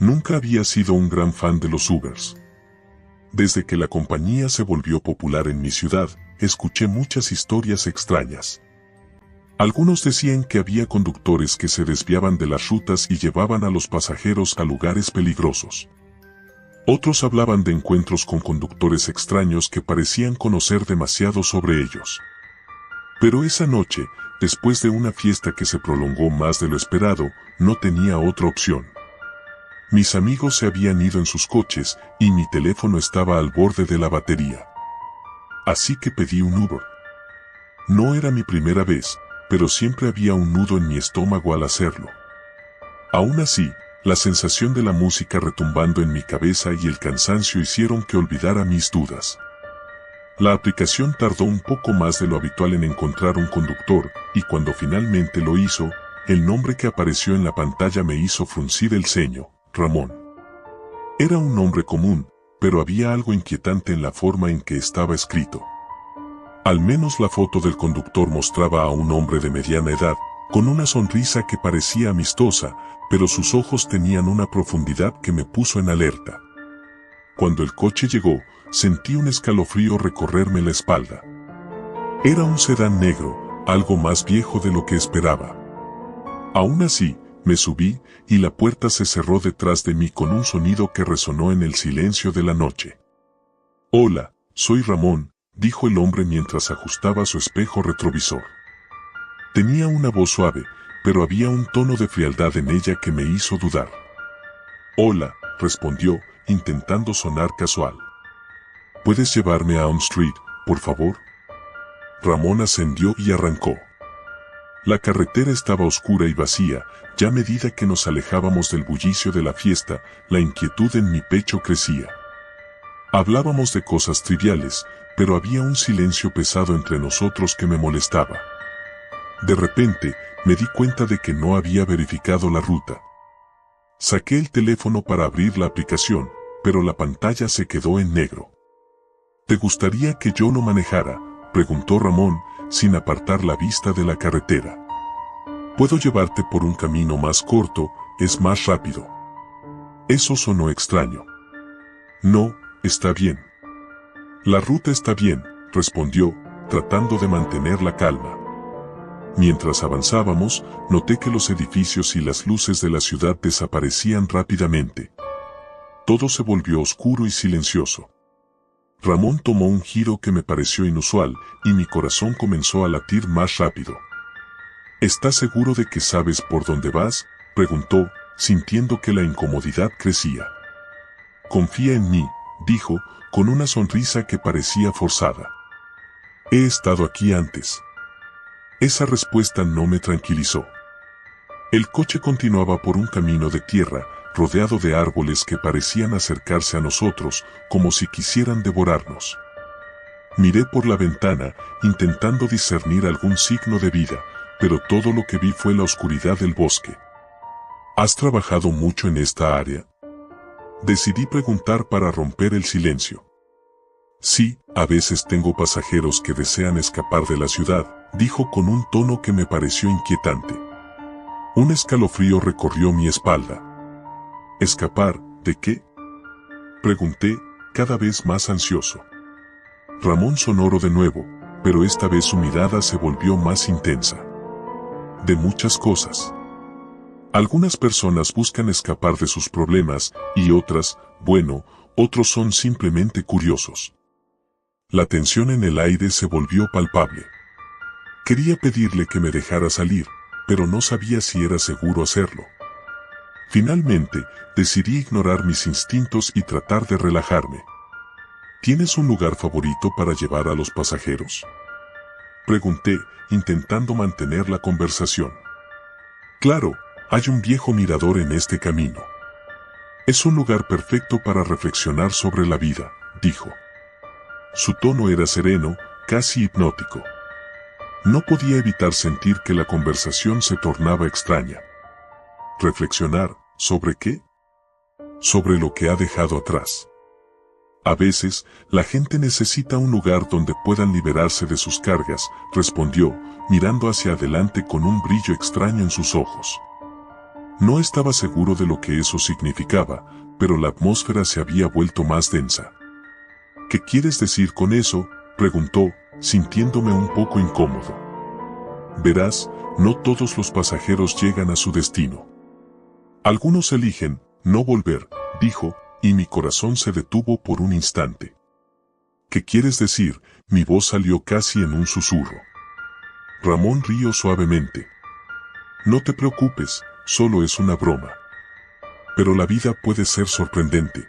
Nunca había sido un gran fan de los Ubers. Desde que la compañía se volvió popular en mi ciudad, escuché muchas historias extrañas. Algunos decían que había conductores que se desviaban de las rutas y llevaban a los pasajeros a lugares peligrosos. Otros hablaban de encuentros con conductores extraños que parecían conocer demasiado sobre ellos. Pero esa noche, después de una fiesta que se prolongó más de lo esperado, no tenía otra opción. Mis amigos se habían ido en sus coches y mi teléfono estaba al borde de la batería. Así que pedí un Uber. No era mi primera vez, pero siempre había un nudo en mi estómago al hacerlo. Aún así, la sensación de la música retumbando en mi cabeza y el cansancio hicieron que olvidara mis dudas. La aplicación tardó un poco más de lo habitual en encontrar un conductor, y cuando finalmente lo hizo, el nombre que apareció en la pantalla me hizo fruncir el ceño: Ramón. Era un nombre común, pero había algo inquietante en la forma en que estaba escrito. Al menos la foto del conductor mostraba a un hombre de mediana edad, con una sonrisa que parecía amistosa, pero sus ojos tenían una profundidad que me puso en alerta. Cuando el coche llegó, sentí un escalofrío recorrerme la espalda. Era un sedán negro, algo más viejo de lo que esperaba. Aún así, me subí, y la puerta se cerró detrás de mí con un sonido que resonó en el silencio de la noche. «Hola, soy Ramón», dijo el hombre mientras ajustaba su espejo retrovisor. Tenía una voz suave, pero había un tono de frialdad en ella que me hizo dudar. «Hola», respondió, intentando sonar casual. «¿Puedes llevarme a Elm Street, por favor?» Ramón ascendió y arrancó. La carretera estaba oscura y vacía, ya a medida que nos alejábamos del bullicio de la fiesta, la inquietud en mi pecho crecía. Hablábamos de cosas triviales, pero había un silencio pesado entre nosotros que me molestaba. De repente, me di cuenta de que no había verificado la ruta. Saqué el teléfono para abrir la aplicación, pero la pantalla se quedó en negro. «¿Te gustaría que yo lo manejara?», preguntó Ramón, sin apartar la vista de la carretera. «Puedo llevarte por un camino más corto, es más rápido». Eso sonó extraño. «No, está bien». «La ruta está bien», respondió, tratando de mantener la calma. Mientras avanzábamos, noté que los edificios y las luces de la ciudad desaparecían rápidamente. Todo se volvió oscuro y silencioso. Ramón tomó un giro que me pareció inusual, y mi corazón comenzó a latir más rápido. «¿Estás seguro de que sabes por dónde vas?», preguntó, sintiendo que la incomodidad crecía. «Confía en mí», dijo, con una sonrisa que parecía forzada. «He estado aquí antes». Esa respuesta no me tranquilizó. El coche continuaba por un camino de tierra, rodeado de árboles que parecían acercarse a nosotros, como si quisieran devorarnos. Miré por la ventana, intentando discernir algún signo de vida, pero todo lo que vi fue la oscuridad del bosque. ¿Has trabajado mucho en esta área?, decidí preguntar para romper el silencio. «Sí, a veces tengo pasajeros que desean escapar de la ciudad», dijo con un tono que me pareció inquietante. Un escalofrío recorrió mi espalda. «¿Escapar, de qué?», pregunté, cada vez más ansioso. Ramón sonoro de nuevo, pero esta vez su mirada se volvió más intensa. «De muchas cosas. Algunas personas buscan escapar de sus problemas, y otras, bueno, otros son simplemente curiosos». La tensión en el aire se volvió palpable. Quería pedirle que me dejara salir, pero no sabía si era seguro hacerlo. Finalmente, decidí ignorar mis instintos y tratar de relajarme. «¿Tienes un lugar favorito para llevar a los pasajeros?», pregunté, intentando mantener la conversación. «Claro, hay un viejo mirador en este camino. Es un lugar perfecto para reflexionar sobre la vida», dijo. Su tono era sereno, casi hipnótico. No podía evitar sentir que la conversación se tornaba extraña. ¿Reflexionar? ¿Sobre qué? Sobre lo que ha dejado atrás. A veces, la gente necesita un lugar donde puedan liberarse de sus cargas, respondió, mirando hacia adelante con un brillo extraño en sus ojos. No estaba seguro de lo que eso significaba, pero la atmósfera se había vuelto más densa. ¿Qué quieres decir con eso?, preguntó, sintiéndome un poco incómodo. Verás, no todos los pasajeros llegan a su destino. Algunos eligen no volver, dijo, y mi corazón se detuvo por un instante. ¿Qué quieres decir?, mi voz salió casi en un susurro. Ramón rió suavemente. No te preocupes, solo es una broma. Pero la vida puede ser sorprendente.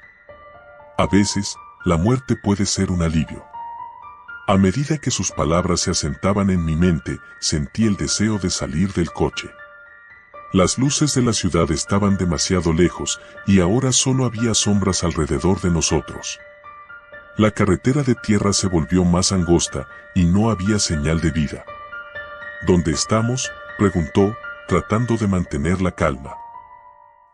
A veces, la muerte puede ser un alivio. A medida que sus palabras se asentaban en mi mente, sentí el deseo de salir del coche. Las luces de la ciudad estaban demasiado lejos, y ahora solo había sombras alrededor de nosotros. La carretera de tierra se volvió más angosta, y no había señal de vida. ¿Dónde estamos?, preguntó, tratando de mantener la calma.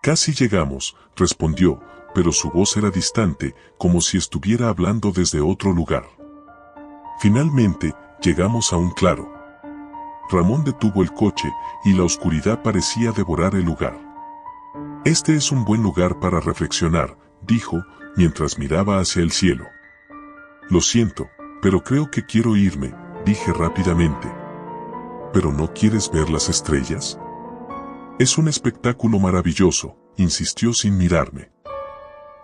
Casi llegamos, respondió, pero su voz era distante, como si estuviera hablando desde otro lugar. Finalmente, llegamos a un claro. Ramón detuvo el coche, y la oscuridad parecía devorar el lugar. Este es un buen lugar para reflexionar, dijo, mientras miraba hacia el cielo. Lo siento, pero creo que quiero irme, dije rápidamente. ¿Pero no quieres ver las estrellas? Es un espectáculo maravilloso, insistió sin mirarme.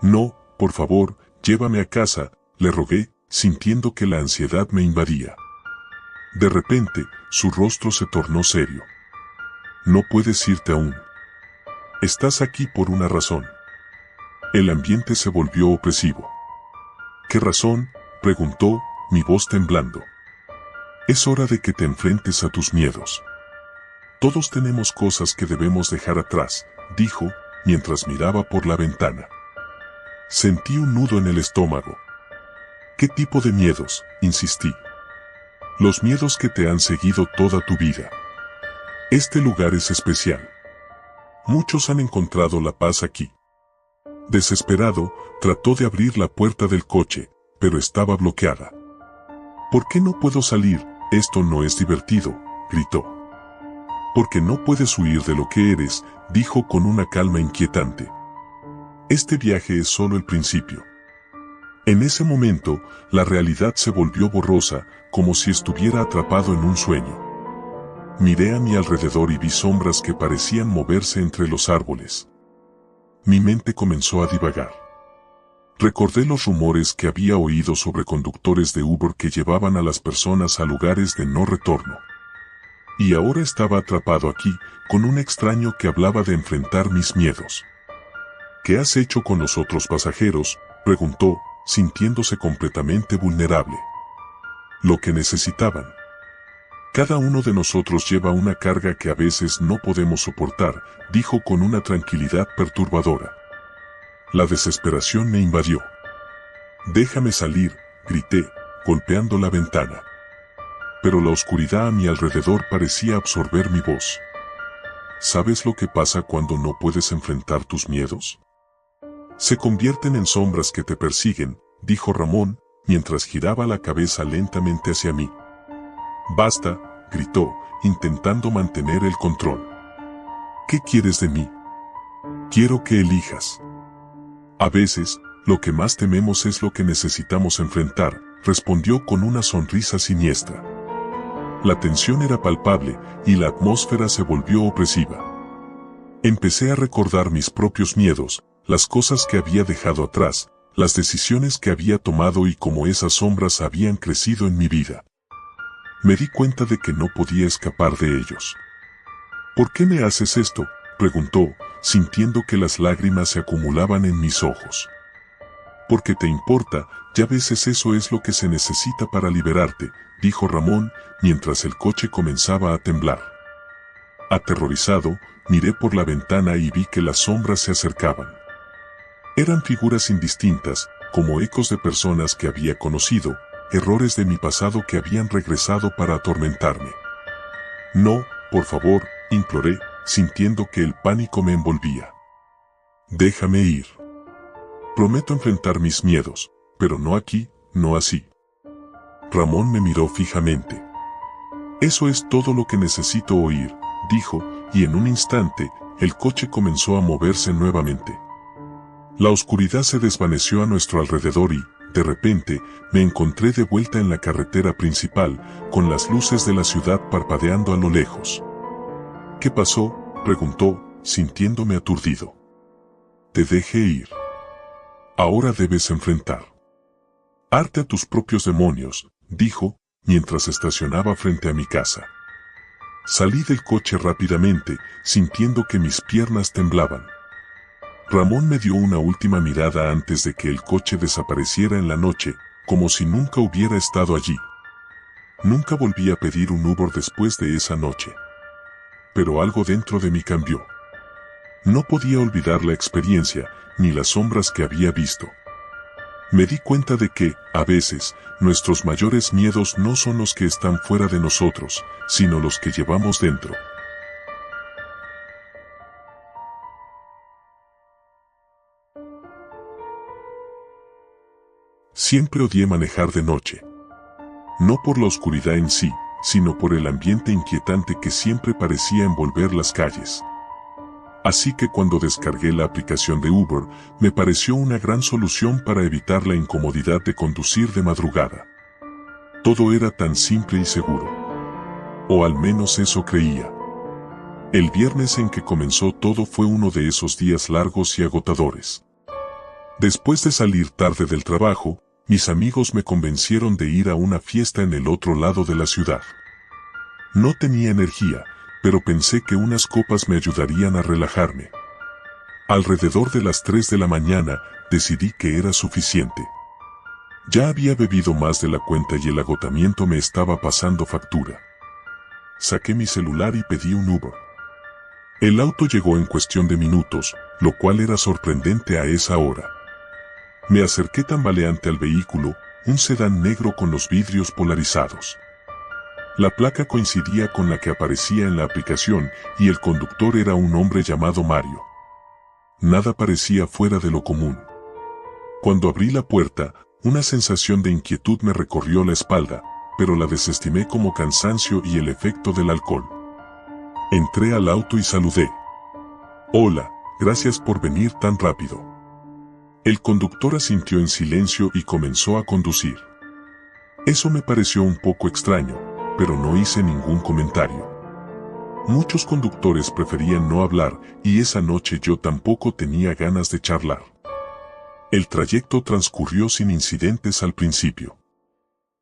No, por favor, llévame a casa, le rogué, sintiendo que la ansiedad me invadía. De repente, su rostro se tornó serio. No puedes irte aún. Estás aquí por una razón. El ambiente se volvió opresivo. ¿Qué razón?, preguntó, mi voz temblando. Es hora de que te enfrentes a tus miedos. Todos tenemos cosas que debemos dejar atrás, dijo, mientras miraba por la ventana. Sentí un nudo en el estómago. ¿Qué tipo de miedos?, insistí. Los miedos que te han seguido toda tu vida. Este lugar es especial. Muchos han encontrado la paz aquí. Desesperado, trató de abrir la puerta del coche, pero estaba bloqueada. ¿Por qué no puedo salir? Esto no es divertido, gritó. Porque no puedes huir de lo que eres, dijo con una calma inquietante. Este viaje es solo el principio. En ese momento, la realidad se volvió borrosa, como si estuviera atrapado en un sueño. Miré a mi alrededor y vi sombras que parecían moverse entre los árboles. Mi mente comenzó a divagar. Recordé los rumores que había oído sobre conductores de Uber que llevaban a las personas a lugares de no retorno. Y ahora estaba atrapado aquí, con un extraño que hablaba de enfrentar mis miedos. ¿Qué has hecho con los otros pasajeros?, preguntó, sintiéndose completamente vulnerable. Lo que necesitaban. Cada uno de nosotros lleva una carga que a veces no podemos soportar, dijo con una tranquilidad perturbadora. La desesperación me invadió. Déjame salir, grité, golpeando la ventana. Pero la oscuridad a mi alrededor parecía absorber mi voz. ¿Sabes lo que pasa cuando no puedes enfrentar tus miedos? Se convierten en sombras que te persiguen, dijo Ramón, mientras giraba la cabeza lentamente hacia mí. Basta, gritó, intentando mantener el control. ¿Qué quieres de mí? Quiero que elijas. A veces, lo que más tememos es lo que necesitamos enfrentar, respondió con una sonrisa siniestra. La tensión era palpable, y la atmósfera se volvió opresiva. Empecé a recordar mis propios miedos, las cosas que había dejado atrás, las decisiones que había tomado y cómo esas sombras habían crecido en mi vida. Me di cuenta de que no podía escapar de ellos. ¿Por qué me haces esto?, preguntó, sintiendo que las lágrimas se acumulaban en mis ojos. Porque te importa, ya veces eso es lo que se necesita para liberarte, dijo Ramón, mientras el coche comenzaba a temblar. Aterrorizado, miré por la ventana y vi que las sombras se acercaban. Eran figuras indistintas, como ecos de personas que había conocido, errores de mi pasado que habían regresado para atormentarme. No, por favor, imploré, sintiendo que el pánico me envolvía. Déjame ir. Prometo enfrentar mis miedos, pero no aquí, no así. Ramón me miró fijamente. Eso es todo lo que necesito oír, dijo, y en un instante, el coche comenzó a moverse nuevamente. La oscuridad se desvaneció a nuestro alrededor y, de repente, me encontré de vuelta en la carretera principal, con las luces de la ciudad parpadeando a lo lejos. ¿Qué pasó?, preguntó, sintiéndome aturdido. Te dejé ir. Ahora debes enfrentar. Arte a tus propios demonios, dijo, mientras estacionaba frente a mi casa. Salí del coche rápidamente, sintiendo que mis piernas temblaban. Ramón me dio una última mirada antes de que el coche desapareciera en la noche, como si nunca hubiera estado allí. Nunca volví a pedir un Uber después de esa noche. Pero algo dentro de mí cambió. No podía olvidar la experiencia, ni las sombras que había visto. Me di cuenta de que, a veces, nuestros mayores miedos no son los que están fuera de nosotros, sino los que llevamos dentro. Siempre odié manejar de noche. No por la oscuridad en sí, sino por el ambiente inquietante que siempre parecía envolver las calles. Así que cuando descargué la aplicación de Uber, me pareció una gran solución para evitar la incomodidad de conducir de madrugada. Todo era tan simple y seguro. O al menos eso creía. El viernes en que comenzó todo fue uno de esos días largos y agotadores. Después de salir tarde del trabajo, mis amigos me convencieron de ir a una fiesta en el otro lado de la ciudad. No tenía energía, pero pensé que unas copas me ayudarían a relajarme. Alrededor de las 3 de la mañana, decidí que era suficiente. Ya había bebido más de la cuenta y el agotamiento me estaba pasando factura. Saqué mi celular y pedí un Uber. El auto llegó en cuestión de minutos, lo cual era sorprendente a esa hora. Me acerqué tambaleante al vehículo, un sedán negro con los vidrios polarizados. La placa coincidía con la que aparecía en la aplicación y el conductor era un hombre llamado Mario. Nada parecía fuera de lo común. Cuando abrí la puerta, una sensación de inquietud me recorrió la espalda, pero la desestimé como cansancio y el efecto del alcohol. Entré al auto y saludé. Hola, gracias por venir tan rápido. El conductor asintió en silencio y comenzó a conducir. Eso me pareció un poco extraño, pero no hice ningún comentario. Muchos conductores preferían no hablar y esa noche yo tampoco tenía ganas de charlar. El trayecto transcurrió sin incidentes al principio.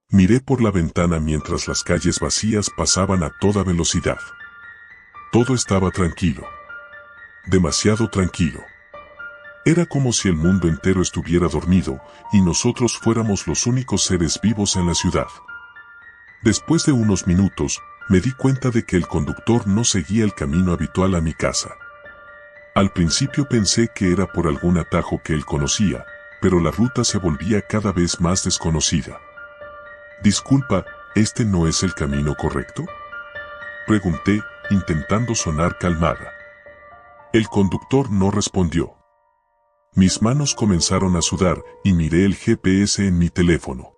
Miré por la ventana mientras las calles vacías pasaban a toda velocidad. Todo estaba tranquilo. Demasiado tranquilo. Era como si el mundo entero estuviera dormido y nosotros fuéramos los únicos seres vivos en la ciudad. Después de unos minutos, me di cuenta de que el conductor no seguía el camino habitual a mi casa. Al principio pensé que era por algún atajo que él conocía, pero la ruta se volvía cada vez más desconocida. Disculpa, ¿este no es el camino correcto?, pregunté, intentando sonar calmada. El conductor no respondió. Mis manos comenzaron a sudar y miré el GPS en mi teléfono.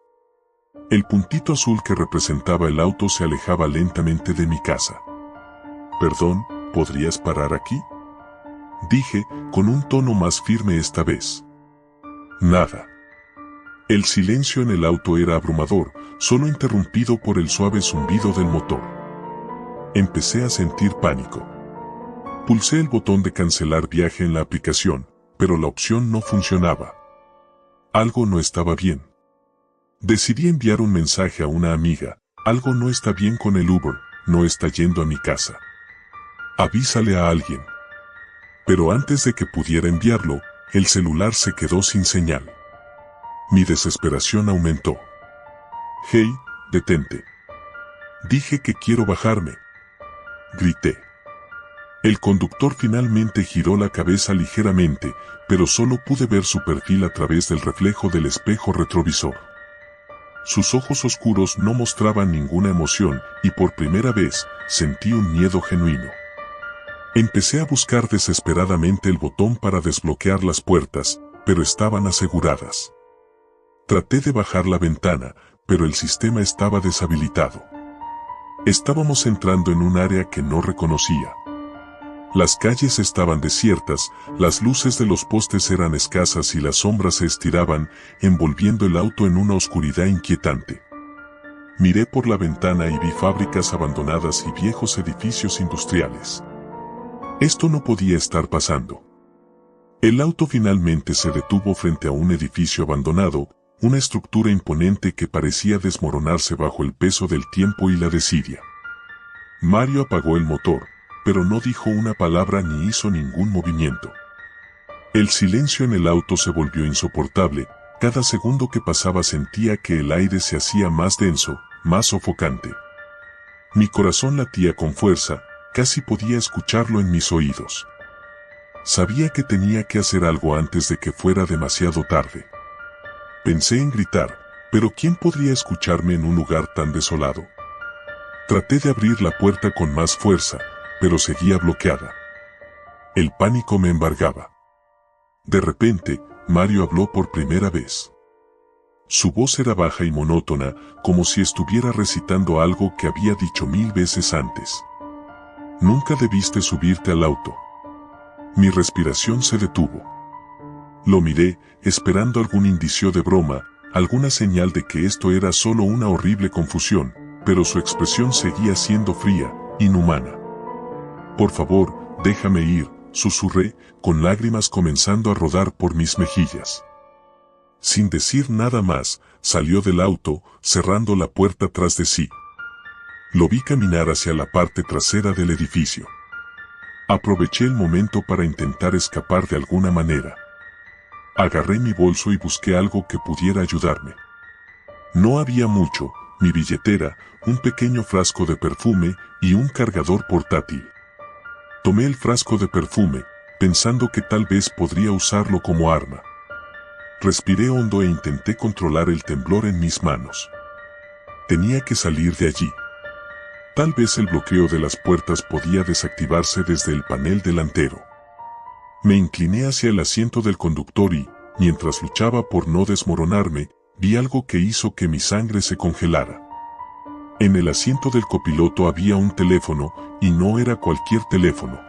El puntito azul que representaba el auto se alejaba lentamente de mi casa. Perdón, ¿podrías parar aquí?, dije, con un tono más firme esta vez. Nada. El silencio en el auto era abrumador, solo interrumpido por el suave zumbido del motor. Empecé a sentir pánico. Pulsé el botón de cancelar viaje en la aplicación, pero la opción no funcionaba. Algo no estaba bien. Decidí enviar un mensaje a una amiga. Algo no está bien con el Uber, no está yendo a mi casa. Avísale a alguien. Pero antes de que pudiera enviarlo, el celular se quedó sin señal. Mi desesperación aumentó. Hey, detente. Dije que quiero bajarme. Grité. El conductor finalmente giró la cabeza ligeramente, pero solo pude ver su perfil a través del reflejo del espejo retrovisor. Sus ojos oscuros no mostraban ninguna emoción y por primera vez sentí un miedo genuino. Empecé a buscar desesperadamente el botón para desbloquear las puertas, pero estaban aseguradas. Traté de bajar la ventana, pero el sistema estaba deshabilitado. Estábamos entrando en un área que no reconocía. Las calles estaban desiertas, las luces de los postes eran escasas y las sombras se estiraban, envolviendo el auto en una oscuridad inquietante. Miré por la ventana y vi fábricas abandonadas y viejos edificios industriales. Esto no podía estar pasando. El auto finalmente se detuvo frente a un edificio abandonado, una estructura imponente que parecía desmoronarse bajo el peso del tiempo y la desidia. Mario apagó el motor, pero no dijo una palabra ni hizo ningún movimiento. El silencio en el auto se volvió insoportable, cada segundo que pasaba sentía que el aire se hacía más denso, más sofocante. Mi corazón latía con fuerza, casi podía escucharlo en mis oídos. Sabía que tenía que hacer algo antes de que fuera demasiado tarde. Pensé en gritar, pero ¿quién podría escucharme en un lugar tan desolado? Traté de abrir la puerta con más fuerza, pero seguía bloqueada. El pánico me embargaba. De repente, Mario habló por primera vez. Su voz era baja y monótona, como si estuviera recitando algo que había dicho 1000 veces antes. Nunca debiste subirte al auto. Mi respiración se detuvo. Lo miré, esperando algún indicio de broma, alguna señal de que esto era solo una horrible confusión, pero su expresión seguía siendo fría, inhumana. Por favor, déjame ir, susurré, con lágrimas comenzando a rodar por mis mejillas. Sin decir nada más, salió del auto, cerrando la puerta tras de sí. Lo vi caminar hacia la parte trasera del edificio. Aproveché el momento para intentar escapar de alguna manera. Agarré mi bolso y busqué algo que pudiera ayudarme. No había mucho, mi billetera, un pequeño frasco de perfume y un cargador portátil. Tomé el frasco de perfume, pensando que tal vez podría usarlo como arma. Respiré hondo e intenté controlar el temblor en mis manos. Tenía que salir de allí. Tal vez el bloqueo de las puertas podía desactivarse desde el panel delantero. Me incliné hacia el asiento del conductor y, mientras luchaba por no desmoronarme, vi algo que hizo que mi sangre se congelara. En el asiento del copiloto había un teléfono, y no era cualquier teléfono.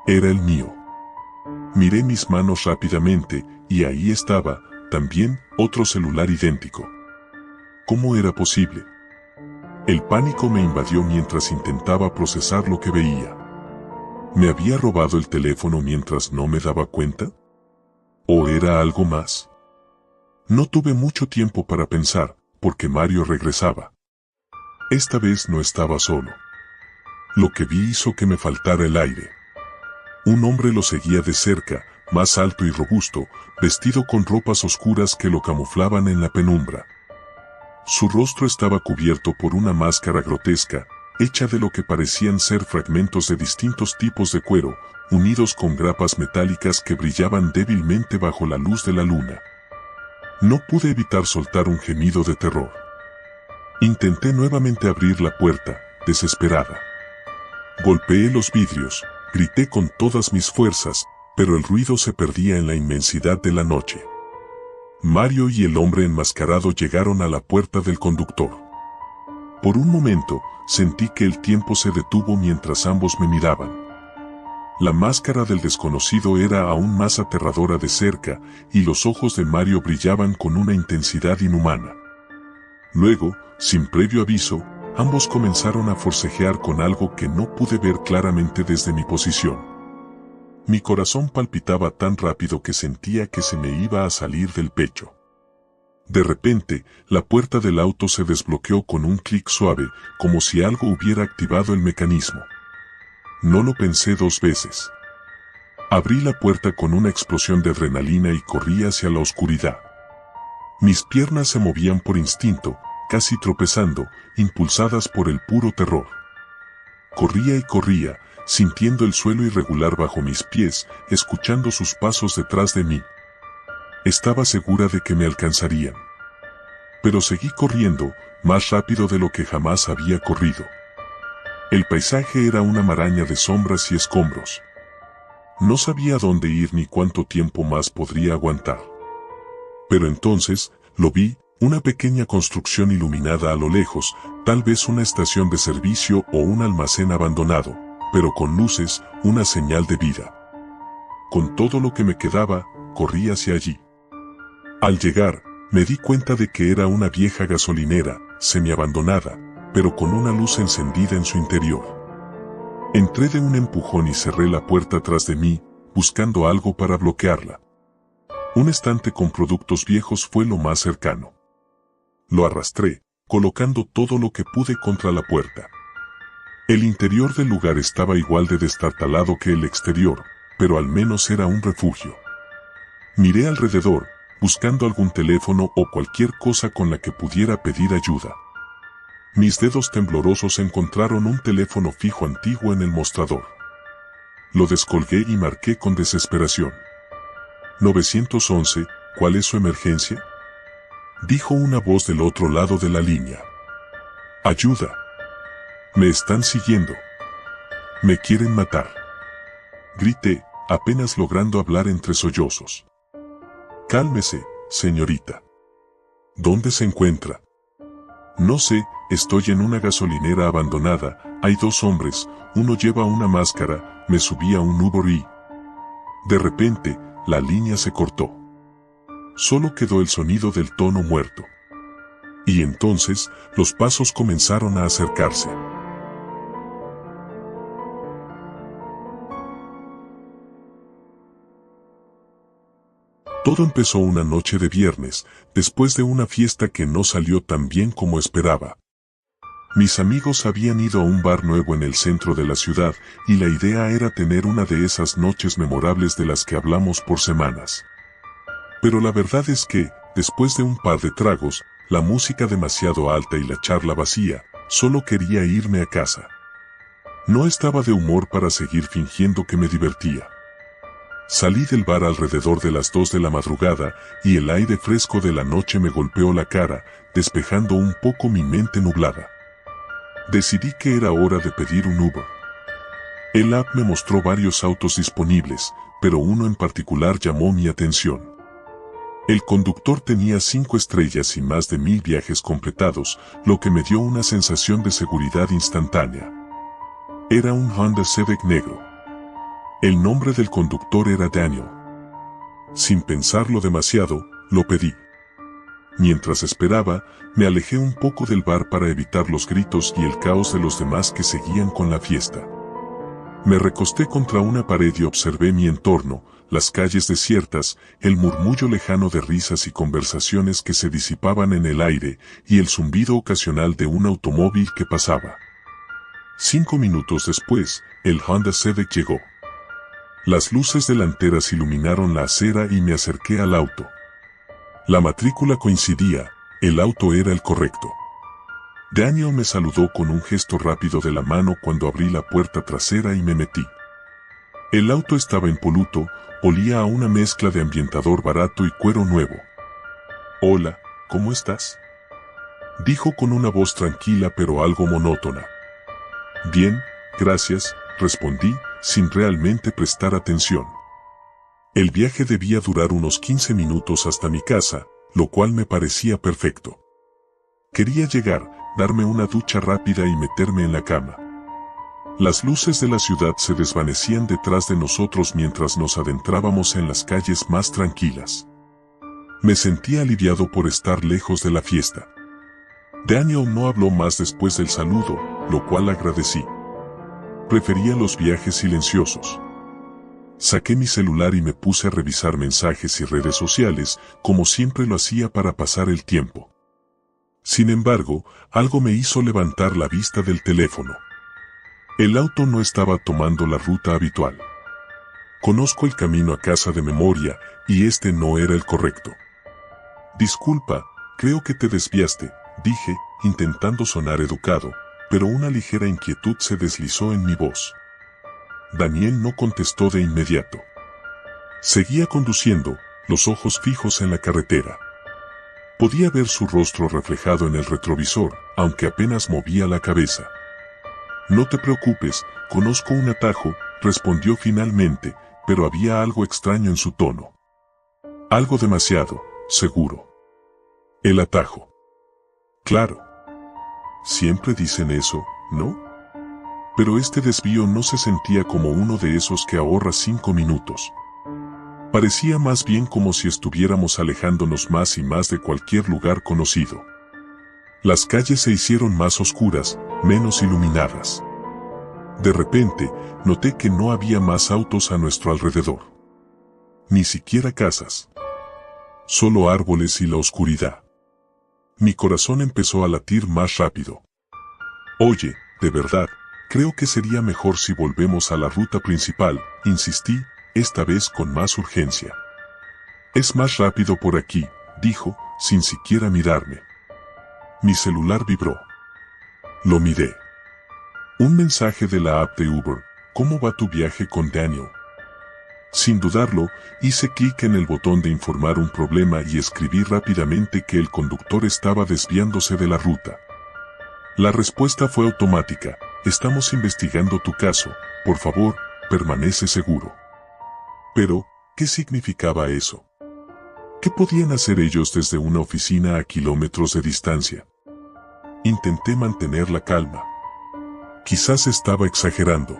Era el mío. Miré mis manos rápidamente, y ahí estaba, también, otro celular idéntico. ¿Cómo era posible? El pánico me invadió mientras intentaba procesar lo que veía. ¿Me había robado el teléfono mientras no me daba cuenta? ¿O era algo más? No tuve mucho tiempo para pensar, porque Mario regresaba. Esta vez no estaba solo. Lo que vi hizo que me faltara el aire. Un hombre lo seguía de cerca, más alto y robusto, vestido con ropas oscuras que lo camuflaban en la penumbra. Su rostro estaba cubierto por una máscara grotesca, hecha de lo que parecían ser fragmentos de distintos tipos de cuero, unidos con grapas metálicas que brillaban débilmente bajo la luz de la luna. No pude evitar soltar un gemido de terror. Intenté nuevamente abrir la puerta, desesperada. Golpeé los vidrios, grité con todas mis fuerzas, pero el ruido se perdía en la inmensidad de la noche. Mario y el hombre enmascarado llegaron a la puerta del conductor. Por un momento, sentí que el tiempo se detuvo mientras ambos me miraban. La máscara del desconocido era aún más aterradora de cerca, y los ojos de Mario brillaban con una intensidad inhumana. Luego, sin previo aviso, ambos comenzaron a forcejear con algo que no pude ver claramente desde mi posición. Mi corazón palpitaba tan rápido que sentía que se me iba a salir del pecho. De repente, la puerta del auto se desbloqueó con un clic suave, como si algo hubiera activado el mecanismo. No lo pensé dos veces. Abrí la puerta con una explosión de adrenalina y corrí hacia la oscuridad. Mis piernas se movían por instinto, casi tropezando, impulsadas por el puro terror. Corría y corría, sintiendo el suelo irregular bajo mis pies, escuchando sus pasos detrás de mí. Estaba segura de que me alcanzarían. Pero seguí corriendo, más rápido de lo que jamás había corrido. El paisaje era una maraña de sombras y escombros. No sabía dónde ir ni cuánto tiempo más podría aguantar. Pero entonces, lo vi, una pequeña construcción iluminada a lo lejos, tal vez una estación de servicio o un almacén abandonado, pero con luces, una señal de vida. Con todo lo que me quedaba, corrí hacia allí. Al llegar, me di cuenta de que era una vieja gasolinera, semiabandonada, pero con una luz encendida en su interior. Entré de un empujón y cerré la puerta tras de mí, buscando algo para bloquearla. Un estante con productos viejos fue lo más cercano. Lo arrastré, colocando todo lo que pude contra la puerta. El interior del lugar estaba igual de destartalado que el exterior, pero al menos era un refugio. Miré alrededor, buscando algún teléfono o cualquier cosa con la que pudiera pedir ayuda. Mis dedos temblorosos encontraron un teléfono fijo antiguo en el mostrador. Lo descolgué y marqué con desesperación. 911, ¿cuál es su emergencia?, dijo una voz del otro lado de la línea. Ayuda. Me están siguiendo. Me quieren matar. Grité, apenas logrando hablar entre sollozos. Cálmese, señorita. ¿Dónde se encuentra? No sé, estoy en una gasolinera abandonada, hay dos hombres, uno lleva una máscara, me subí a un Uber y... De repente, la línea se cortó. Solo quedó el sonido del tono muerto. Y entonces, los pasos comenzaron a acercarse. Todo empezó una noche de viernes, después de una fiesta que no salió tan bien como esperaba. Mis amigos habían ido a un bar nuevo en el centro de la ciudad, y la idea era tener una de esas noches memorables de las que hablamos por semanas. Pero la verdad es que, después de un par de tragos, la música demasiado alta y la charla vacía, solo quería irme a casa. No estaba de humor para seguir fingiendo que me divertía. Salí del bar alrededor de las 2 de la madrugada, y el aire fresco de la noche me golpeó la cara, despejando un poco mi mente nublada. Decidí que era hora de pedir un Uber. El app me mostró varios autos disponibles, pero uno en particular llamó mi atención. El conductor tenía 5 estrellas y más de 1000 viajes completados, lo que me dio una sensación de seguridad instantánea. Era un Honda Civic negro. El nombre del conductor era Daniel. Sin pensarlo demasiado, lo pedí. Mientras esperaba, me alejé un poco del bar para evitar los gritos y el caos de los demás que seguían con la fiesta. Me recosté contra una pared y observé mi entorno, las calles desiertas, el murmullo lejano de risas y conversaciones que se disipaban en el aire, y el zumbido ocasional de un automóvil que pasaba. 5 minutos después, el Honda Civic llegó. Las luces delanteras iluminaron la acera y me acerqué al auto. La matrícula coincidía, el auto era el correcto. Daniel me saludó con un gesto rápido de la mano cuando abrí la puerta trasera y me metí. El auto estaba impoluto, olía a una mezcla de ambientador barato y cuero nuevo. Hola, ¿cómo estás?, dijo con una voz tranquila pero algo monótona. Bien, gracias, respondí, sin realmente prestar atención. El viaje debía durar unos 15 minutos hasta mi casa, lo cual me parecía perfecto. Quería llegar, darme una ducha rápida y meterme en la cama. Las luces de la ciudad se desvanecían detrás de nosotros mientras nos adentrábamos en las calles más tranquilas. Me sentía aliviado por estar lejos de la fiesta. Daniel no habló más después del saludo, lo cual agradecí. Prefería los viajes silenciosos. Saqué mi celular y me puse a revisar mensajes y redes sociales, como siempre lo hacía para pasar el tiempo. Sin embargo, algo me hizo levantar la vista del teléfono. El auto no estaba tomando la ruta habitual. Conozco el camino a casa de memoria, y este no era el correcto. Disculpa, creo que te desviaste, dije, intentando sonar educado, pero una ligera inquietud se deslizó en mi voz. Daniel no contestó de inmediato. Seguía conduciendo, los ojos fijos en la carretera. Podía ver su rostro reflejado en el retrovisor, aunque apenas movía la cabeza. No te preocupes, conozco un atajo, respondió finalmente, pero había algo extraño en su tono. Algo demasiado, seguro. El atajo. Claro. Siempre dicen eso, ¿no? Pero este desvío no se sentía como uno de esos que ahorra 5 minutos. Parecía más bien como si estuviéramos alejándonos más y más de cualquier lugar conocido. Las calles se hicieron más oscuras, menos iluminadas. De repente, noté que no había más autos a nuestro alrededor. Ni siquiera casas. Solo árboles y la oscuridad. Mi corazón empezó a latir más rápido. Oye, de verdad, creo que sería mejor si volvemos a la ruta principal, insistí, esta vez con más urgencia. Es más rápido por aquí, dijo, sin siquiera mirarme. Mi celular vibró. Lo miré. Un mensaje de la app de Uber. ¿Cómo va tu viaje con Daniel? Sin dudarlo, hice clic en el botón de informar un problema y escribí rápidamente que el conductor estaba desviándose de la ruta. La respuesta fue automática. Estamos investigando tu caso. Por favor, permanece seguro. Pero, ¿qué significaba eso? ¿Qué podían hacer ellos desde una oficina a kilómetros de distancia? Intenté mantener la calma. Quizás estaba exagerando.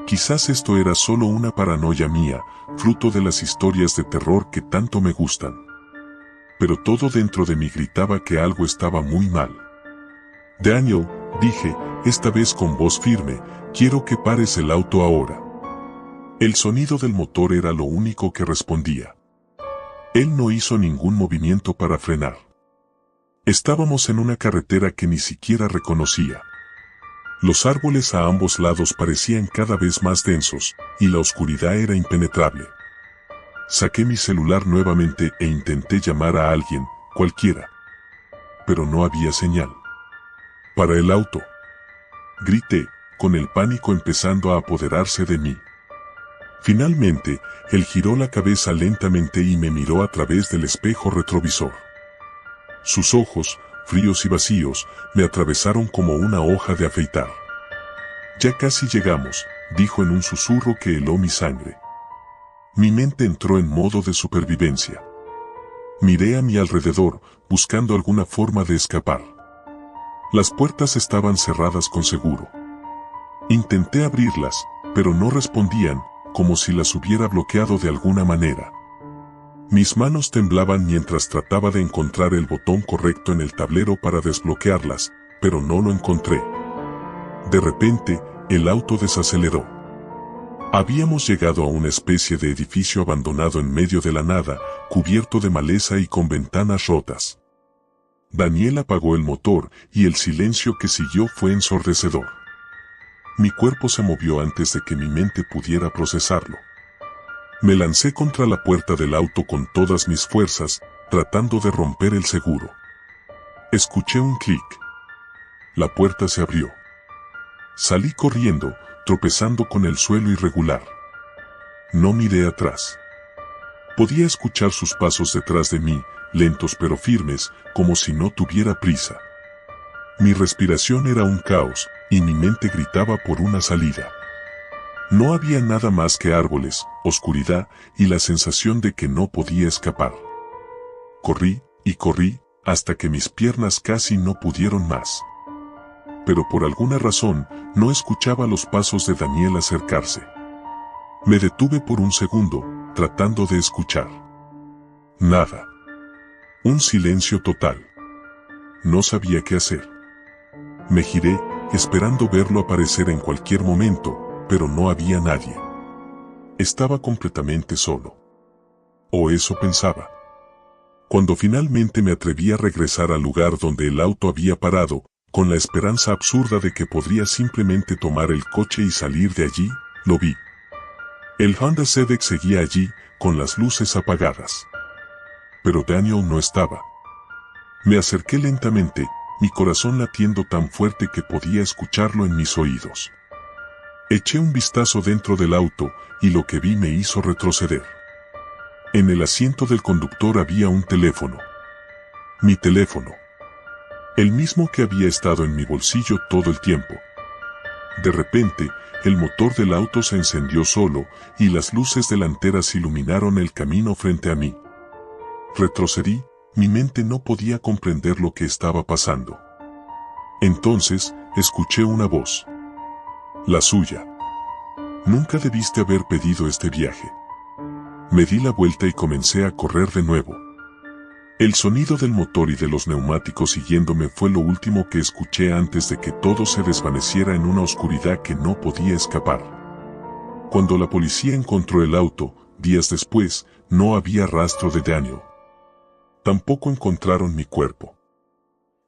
Quizás esto era solo una paranoia mía, fruto de las historias de terror que tanto me gustan. Pero todo dentro de mí gritaba que algo estaba muy mal. Daniel, dije, esta vez con voz firme, quiero que pares el auto ahora. El sonido del motor era lo único que respondía. Él no hizo ningún movimiento para frenar. Estábamos en una carretera que ni siquiera reconocía. Los árboles a ambos lados parecían cada vez más densos, y la oscuridad era impenetrable. Saqué mi celular nuevamente e intenté llamar a alguien, cualquiera. Pero no había señal. «Para el auto», grité, con el pánico empezando a apoderarse de mí. Finalmente, él giró la cabeza lentamente y me miró a través del espejo retrovisor. Sus ojos, fríos y vacíos, me atravesaron como una hoja de afeitar. «Ya casi llegamos», dijo en un susurro que heló mi sangre. Mi mente entró en modo de supervivencia. Miré a mi alrededor, buscando alguna forma de escapar. Las puertas estaban cerradas con seguro. Intenté abrirlas, pero no respondían, como si las hubiera bloqueado de alguna manera. Mis manos temblaban mientras trataba de encontrar el botón correcto en el tablero para desbloquearlas, pero no lo encontré. De repente, el auto desaceleró. Habíamos llegado a una especie de edificio abandonado en medio de la nada, cubierto de maleza y con ventanas rotas. Daniel apagó el motor y el silencio que siguió fue ensordecedor. Mi cuerpo se movió antes de que mi mente pudiera procesarlo. Me lancé contra la puerta del auto con todas mis fuerzas, tratando de romper el seguro. Escuché un clic. La puerta se abrió. Salí corriendo, tropezando con el suelo irregular. No miré atrás. Podía escuchar sus pasos detrás de mí, lentos pero firmes, como si no tuviera prisa. Mi respiración era un caos, y mi mente gritaba por una salida. No había nada más que árboles, oscuridad, y la sensación de que no podía escapar. Corrí, y corrí, hasta que mis piernas casi no pudieron más. Pero por alguna razón, no escuchaba los pasos de Daniel acercarse. Me detuve por un segundo, tratando de escuchar. Nada. Un silencio total. No sabía qué hacer. Me giré, esperando verlo aparecer en cualquier momento, pero no había nadie. Estaba completamente solo. O eso pensaba. Cuando finalmente me atreví a regresar al lugar donde el auto había parado, con la esperanza absurda de que podría simplemente tomar el coche y salir de allí, lo vi. El Honda Civic seguía allí, con las luces apagadas. Pero Daniel no estaba. Me acerqué lentamente, mi corazón latiendo tan fuerte que podía escucharlo en mis oídos. Eché un vistazo dentro del auto, y lo que vi me hizo retroceder. En el asiento del conductor había un teléfono. Mi teléfono. El mismo que había estado en mi bolsillo todo el tiempo. De repente, el motor del auto se encendió solo, y las luces delanteras iluminaron el camino frente a mí. Retrocedí, mi mente no podía comprender lo que estaba pasando. Entonces, escuché una voz. La suya. Nunca debiste haber pedido este viaje. Me di la vuelta y comencé a correr de nuevo. El sonido del motor y de los neumáticos siguiéndome fue lo último que escuché antes de que todo se desvaneciera en una oscuridad que no podía escapar. Cuando la policía encontró el auto, días después, no había rastro de Daniel. Tampoco encontraron mi cuerpo.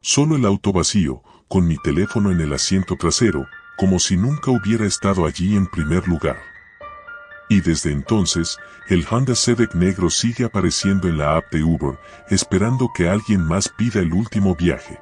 Solo el auto vacío, con mi teléfono en el asiento trasero, como si nunca hubiera estado allí en primer lugar. Y desde entonces, el Honda Civic negro sigue apareciendo en la app de Uber, esperando que alguien más pida el último viaje.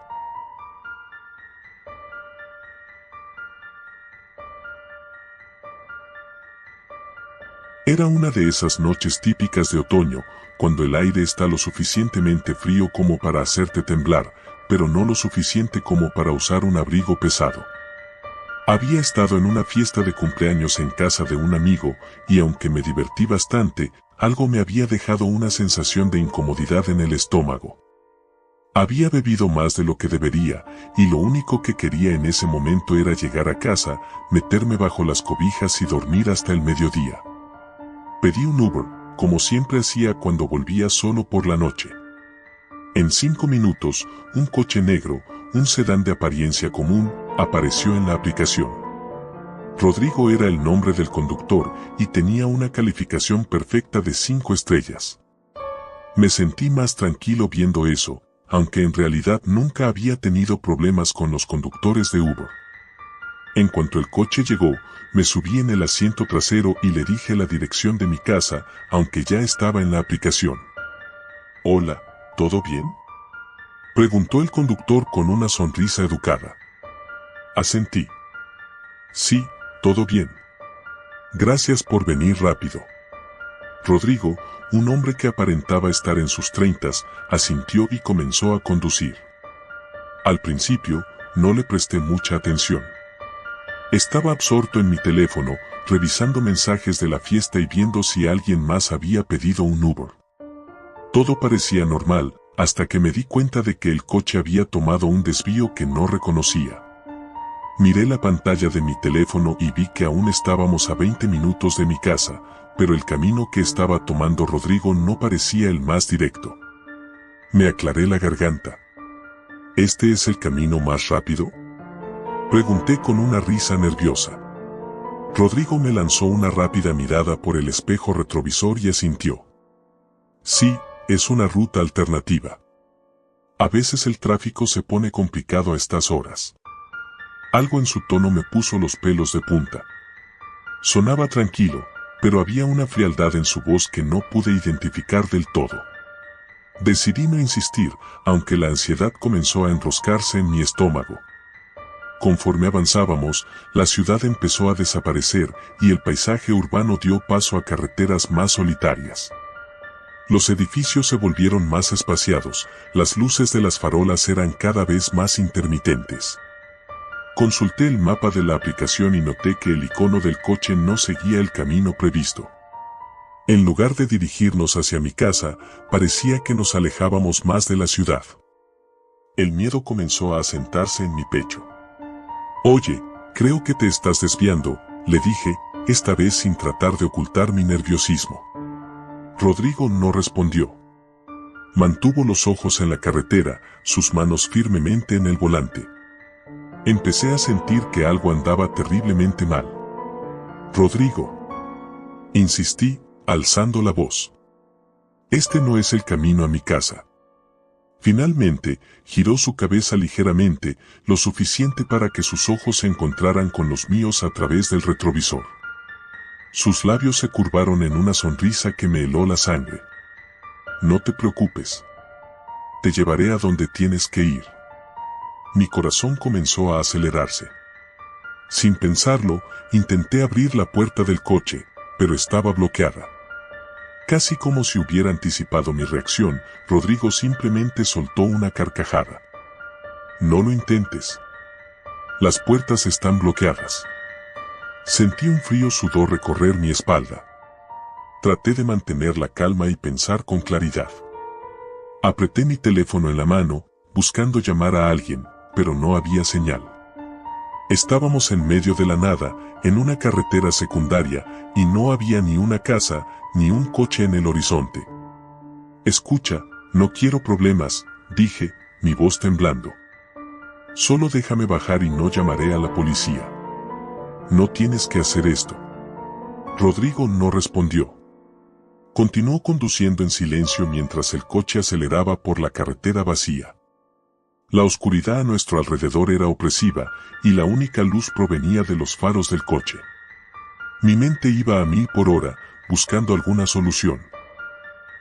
Era una de esas noches típicas de otoño, cuando el aire está lo suficientemente frío como para hacerte temblar, pero no lo suficiente como para usar un abrigo pesado. Había estado en una fiesta de cumpleaños en casa de un amigo, y aunque me divertí bastante, algo me había dejado una sensación de incomodidad en el estómago. Había bebido más de lo que debería, y lo único que quería en ese momento era llegar a casa, meterme bajo las cobijas y dormir hasta el mediodía. Pedí un Uber, como siempre hacía cuando volvía solo por la noche. En 5 minutos, un coche negro, un sedán de apariencia común, apareció en la aplicación. Rodrigo era el nombre del conductor y tenía una calificación perfecta de 5 estrellas. Me sentí más tranquilo viendo eso, aunque en realidad nunca había tenido problemas con los conductores de Uber. En cuanto el coche llegó, me subí en el asiento trasero y le dije la dirección de mi casa, aunque ya estaba en la aplicación. «Hola, ¿todo bien?», preguntó el conductor con una sonrisa educada. Asentí. «Sí, todo bien. Gracias por venir rápido». Rodrigo, un hombre que aparentaba estar en sus 30s, asintió y comenzó a conducir. Al principio, no le presté mucha atención. Estaba absorto en mi teléfono, revisando mensajes de la fiesta y viendo si alguien más había pedido un Uber. Todo parecía normal, hasta que me di cuenta de que el coche había tomado un desvío que no reconocía. Miré la pantalla de mi teléfono y vi que aún estábamos a 20 minutos de mi casa, pero el camino que estaba tomando Rodrigo no parecía el más directo. Me aclaré la garganta. ¿Este es el camino más rápido?, pregunté con una risa nerviosa. Rodrigo me lanzó una rápida mirada por el espejo retrovisor y asintió. Sí, es una ruta alternativa. A veces el tráfico se pone complicado a estas horas. Algo en su tono me puso los pelos de punta. Sonaba tranquilo, pero había una frialdad en su voz que no pude identificar del todo. Decidí no insistir, aunque la ansiedad comenzó a enroscarse en mi estómago. Conforme avanzábamos, la ciudad empezó a desaparecer y el paisaje urbano dio paso a carreteras más solitarias. Los edificios se volvieron más espaciados, las luces de las farolas eran cada vez más intermitentes. Consulté el mapa de la aplicación y noté que el icono del coche no seguía el camino previsto. En lugar de dirigirnos hacia mi casa, parecía que nos alejábamos más de la ciudad. El miedo comenzó a asentarse en mi pecho. «Oye, creo que te estás desviando», le dije, esta vez sin tratar de ocultar mi nerviosismo. Rodrigo no respondió. Mantuvo los ojos en la carretera, sus manos firmemente en el volante. Empecé a sentir que algo andaba terriblemente mal. «Rodrigo», insistí, alzando la voz. «Este no es el camino a mi casa». Finalmente, giró su cabeza ligeramente, lo suficiente para que sus ojos se encontraran con los míos a través del retrovisor. Sus labios se curvaron en una sonrisa que me heló la sangre. «No te preocupes. Te llevaré a donde tienes que ir». Mi corazón comenzó a acelerarse. Sin pensarlo, intenté abrir la puerta del coche, pero estaba bloqueada. Casi como si hubiera anticipado mi reacción, Rodrigo simplemente soltó una carcajada. «No lo intentes. Las puertas están bloqueadas». Sentí un frío sudor recorrer mi espalda. Traté de mantener la calma y pensar con claridad. Apreté mi teléfono en la mano, buscando llamar a alguien, pero no había señal. Estábamos en medio de la nada, en una carretera secundaria, y no había ni una casa, ni un coche en el horizonte. Escucha, no quiero problemas, dije, mi voz temblando. Solo déjame bajar y no llamaré a la policía. No tienes que hacer esto. Rodrigo no respondió. Continuó conduciendo en silencio mientras el coche aceleraba por la carretera vacía. La oscuridad a nuestro alrededor era opresiva, y la única luz provenía de los faros del coche. Mi mente iba a 1000 por hora, buscando alguna solución.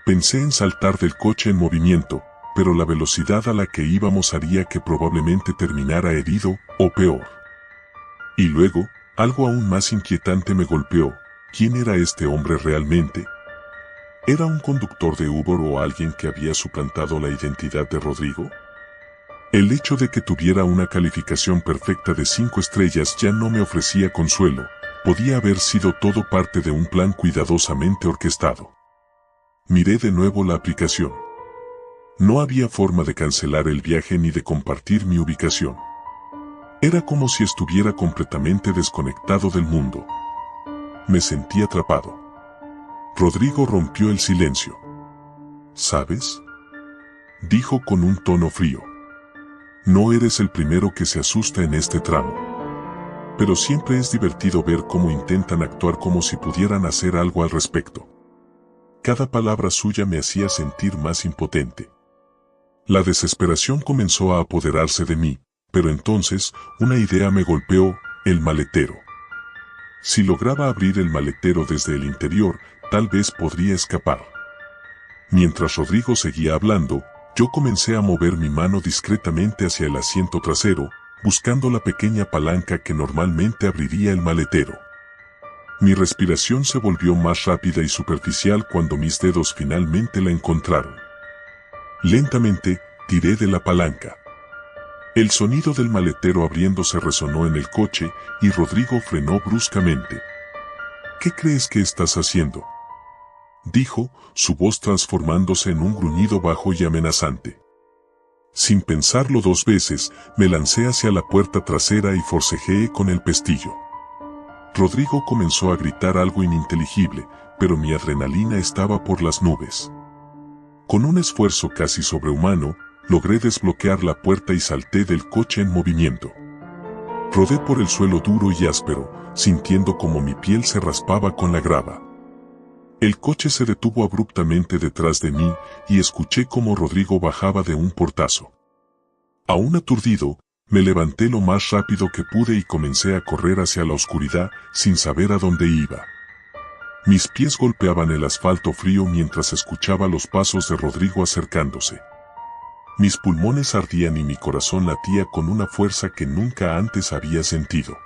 Pensé en saltar del coche en movimiento, pero la velocidad a la que íbamos haría que probablemente terminara herido, o peor. Y luego, algo aún más inquietante me golpeó. ¿Quién era este hombre realmente? ¿Era un conductor de Uber o alguien que había suplantado la identidad de Rodrigo? El hecho de que tuviera una calificación perfecta de 5 estrellas ya no me ofrecía consuelo. Podía haber sido todo parte de un plan cuidadosamente orquestado. Miré de nuevo la aplicación. No había forma de cancelar el viaje ni de compartir mi ubicación. Era como si estuviera completamente desconectado del mundo. Me sentí atrapado. Rodrigo rompió el silencio. ¿Sabes?, dijo con un tono frío. No eres el primero que se asusta en este tramo. Pero siempre es divertido ver cómo intentan actuar como si pudieran hacer algo al respecto. Cada palabra suya me hacía sentir más impotente. La desesperación comenzó a apoderarse de mí, pero entonces una idea me golpeó: el maletero. Si lograba abrir el maletero desde el interior, tal vez podría escapar. Mientras Rodrigo seguía hablando, yo comencé a mover mi mano discretamente hacia el asiento trasero, buscando la pequeña palanca que normalmente abriría el maletero. Mi respiración se volvió más rápida y superficial cuando mis dedos finalmente la encontraron. Lentamente, tiré de la palanca. El sonido del maletero abriéndose resonó en el coche, y Rodrigo frenó bruscamente. ¿Qué crees que estás haciendo?, dijo, su voz transformándose en un gruñido bajo y amenazante. Sin pensarlo 2 veces, me lancé hacia la puerta trasera y forcejeé con el pestillo. Rodrigo comenzó a gritar algo ininteligible, pero mi adrenalina estaba por las nubes. Con un esfuerzo casi sobrehumano, logré desbloquear la puerta y salté del coche en movimiento. Rodé por el suelo duro y áspero, sintiendo como mi piel se raspaba con la grava. El coche se detuvo abruptamente detrás de mí, y escuché cómo Rodrigo bajaba de un portazo. Aún aturdido, me levanté lo más rápido que pude y comencé a correr hacia la oscuridad, sin saber a dónde iba. Mis pies golpeaban el asfalto frío mientras escuchaba los pasos de Rodrigo acercándose. Mis pulmones ardían y mi corazón latía con una fuerza que nunca antes había sentido.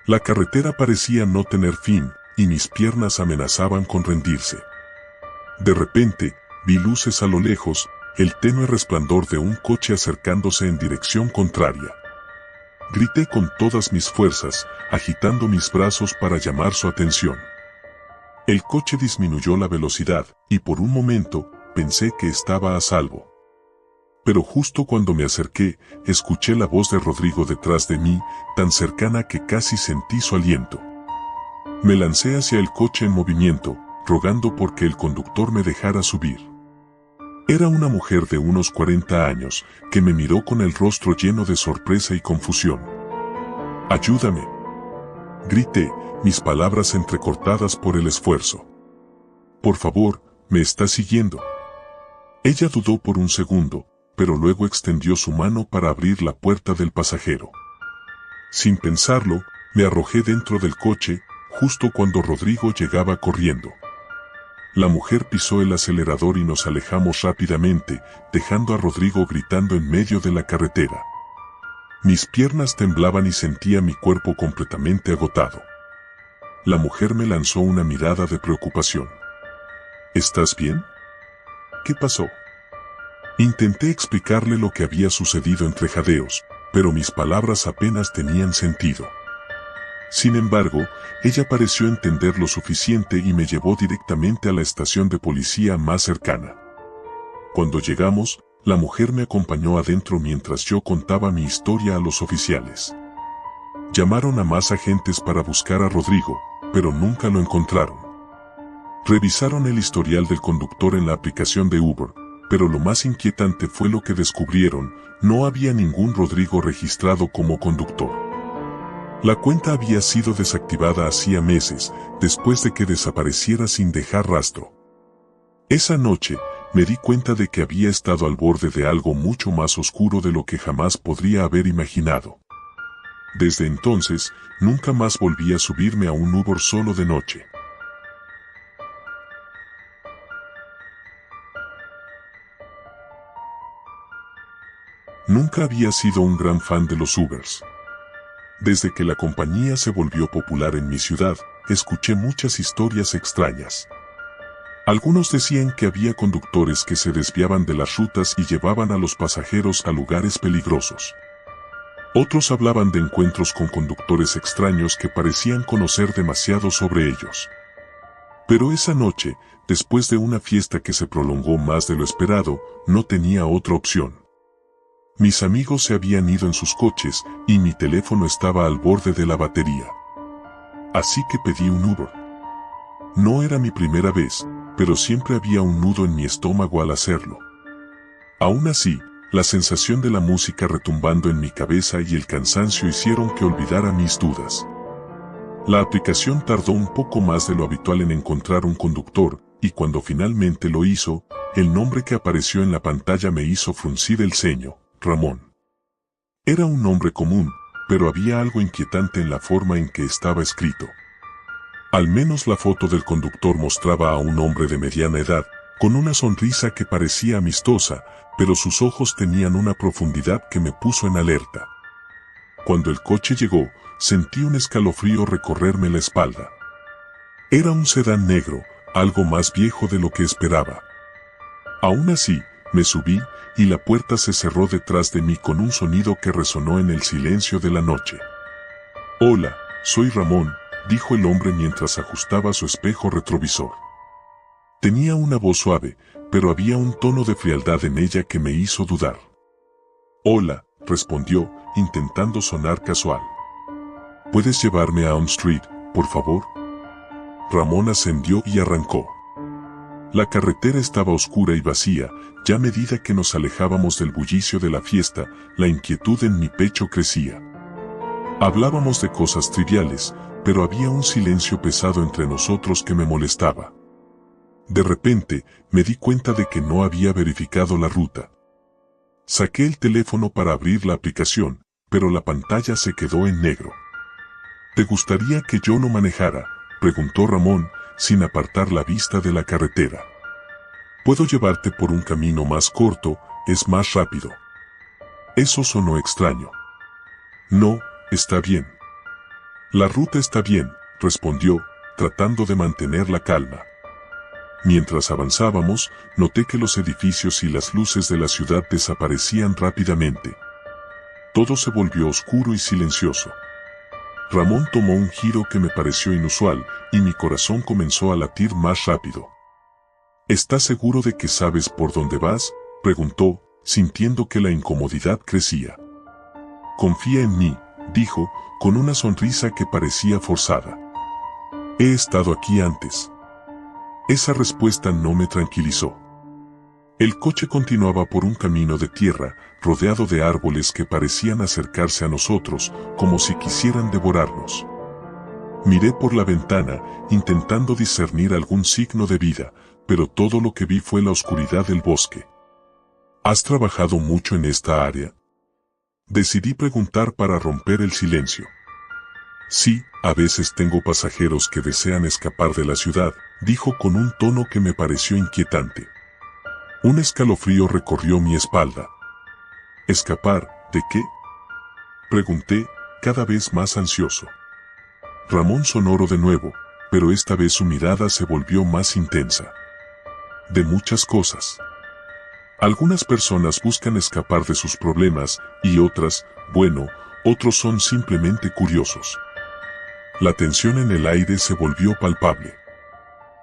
La carretera parecía no tener fin, y mis piernas amenazaban con rendirse. De repente, vi luces a lo lejos, el tenue resplandor de un coche acercándose en dirección contraria. Grité con todas mis fuerzas, agitando mis brazos para llamar su atención. El coche disminuyó la velocidad, y por un momento, pensé que estaba a salvo. Pero justo cuando me acerqué, escuché la voz de Rodrigo detrás de mí, tan cercana que casi sentí su aliento. Me lancé hacia el coche en movimiento, rogando porque el conductor me dejara subir. Era una mujer de unos 40 años, que me miró con el rostro lleno de sorpresa y confusión. «¡Ayúdame!», grité, mis palabras entrecortadas por el esfuerzo. «Por favor, ¿me está siguiendo?». Ella dudó por un segundo, pero luego extendió su mano para abrir la puerta del pasajero. Sin pensarlo, me arrojé dentro del coche, justo cuando Rodrigo llegaba corriendo. La mujer pisó el acelerador y nos alejamos rápidamente, dejando a Rodrigo gritando en medio de la carretera. Mis piernas temblaban y sentía mi cuerpo completamente agotado. La mujer me lanzó una mirada de preocupación. «¿Estás bien?». «¿Qué pasó?». Intenté explicarle lo que había sucedido entre jadeos, pero mis palabras apenas tenían sentido. Sin embargo, ella pareció entender lo suficiente y me llevó directamente a la estación de policía más cercana. Cuando llegamos, la mujer me acompañó adentro mientras yo contaba mi historia a los oficiales. Llamaron a más agentes para buscar a Rodrigo, pero nunca lo encontraron. Revisaron el historial del conductor en la aplicación de Uber, pero lo más inquietante fue lo que descubrieron: no había ningún Rodrigo registrado como conductor. La cuenta había sido desactivada hacía meses, después de que desapareciera sin dejar rastro. Esa noche, me di cuenta de que había estado al borde de algo mucho más oscuro de lo que jamás podría haber imaginado. Desde entonces, nunca más volví a subirme a un Uber solo de noche. Nunca había sido un gran fan de los Ubers. Desde que la compañía se volvió popular en mi ciudad, escuché muchas historias extrañas. Algunos decían que había conductores que se desviaban de las rutas y llevaban a los pasajeros a lugares peligrosos. Otros hablaban de encuentros con conductores extraños que parecían conocer demasiado sobre ellos. Pero esa noche, después de una fiesta que se prolongó más de lo esperado, no tenía otra opción. Mis amigos se habían ido en sus coches y mi teléfono estaba al borde de la batería. Así que pedí un Uber. No era mi primera vez, pero siempre había un nudo en mi estómago al hacerlo. Aún así, la sensación de la música retumbando en mi cabeza y el cansancio hicieron que olvidara mis dudas. La aplicación tardó un poco más de lo habitual en encontrar un conductor, y cuando finalmente lo hizo, el nombre que apareció en la pantalla me hizo fruncir el ceño: Ramón. Era un nombre común, pero había algo inquietante en la forma en que estaba escrito. Al menos la foto del conductor mostraba a un hombre de mediana edad, con una sonrisa que parecía amistosa, pero sus ojos tenían una profundidad que me puso en alerta. Cuando el coche llegó, sentí un escalofrío recorrerme la espalda. Era un sedán negro, algo más viejo de lo que esperaba. Aún así, me subí, y la puerta se cerró detrás de mí con un sonido que resonó en el silencio de la noche. «Hola, soy Ramón», dijo el hombre mientras ajustaba su espejo retrovisor. Tenía una voz suave, pero había un tono de frialdad en ella que me hizo dudar. «Hola», respondió, intentando sonar casual. «¿Puedes llevarme a Elm Street, por favor?» Ramón ascendió y arrancó. La carretera estaba oscura y vacía, y a medida que nos alejábamos del bullicio de la fiesta, la inquietud en mi pecho crecía. Hablábamos de cosas triviales, pero había un silencio pesado entre nosotros que me molestaba. De repente, me di cuenta de que no había verificado la ruta. Saqué el teléfono para abrir la aplicación, pero la pantalla se quedó en negro. «¿Te gustaría que yo no manejara?», preguntó Ramón, sin apartar la vista de la carretera. «Puedo llevarte por un camino más corto, es más rápido». Eso sonó extraño. «No, está bien». «La ruta está bien», respondió, tratando de mantener la calma. Mientras avanzábamos, noté que los edificios y las luces de la ciudad desaparecían rápidamente. Todo se volvió oscuro y silencioso. Ramón tomó un giro que me pareció inusual, y mi corazón comenzó a latir más rápido. «¿Estás seguro de que sabes por dónde vas?», preguntó, sintiendo que la incomodidad crecía. «Confía en mí», dijo, con una sonrisa que parecía forzada. «He estado aquí antes». Esa respuesta no me tranquilizó. El coche continuaba por un camino de tierra, rodeado de árboles que parecían acercarse a nosotros, como si quisieran devorarnos. Miré por la ventana, intentando discernir algún signo de vida, pero todo lo que vi fue la oscuridad del bosque. ¿Has trabajado mucho en esta área?, decidí preguntar para romper el silencio. «Sí, a veces tengo pasajeros que desean escapar de la ciudad», dijo con un tono que me pareció inquietante. Un escalofrío recorrió mi espalda. «¿Escapar de qué?», pregunté, cada vez más ansioso. Ramón sonoro de nuevo, pero esta vez su mirada se volvió más intensa. «De muchas cosas. Algunas personas buscan escapar de sus problemas, y otras, bueno, otros son simplemente curiosos». La tensión en el aire se volvió palpable.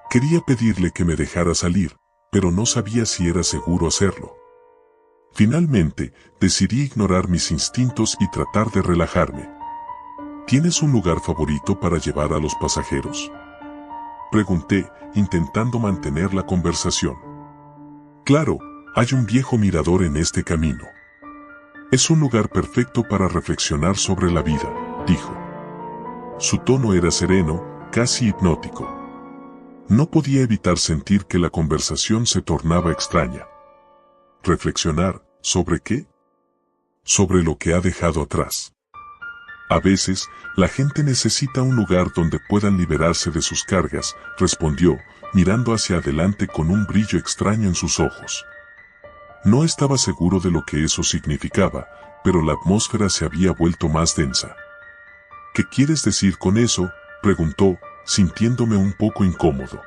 Quería pedirle que me dejara salir, pero no sabía si era seguro hacerlo. Finalmente, decidí ignorar mis instintos y tratar de relajarme. ¿Tienes un lugar favorito para llevar a los pasajeros?, pregunté, intentando mantener la conversación. Claro, hay un viejo mirador en este camino. Es un lugar perfecto para reflexionar sobre la vida, dijo. Su tono era sereno, casi hipnótico. No podía evitar sentir que la conversación se tornaba extraña. ¿Reflexionar? ¿Sobre qué? Sobre lo que ha dejado atrás. A veces, la gente necesita un lugar donde puedan liberarse de sus cargas, respondió, mirando hacia adelante con un brillo extraño en sus ojos. No estaba seguro de lo que eso significaba, pero la atmósfera se había vuelto más densa. ¿Qué quieres decir con eso?, preguntó, sintiéndome un poco incómodo.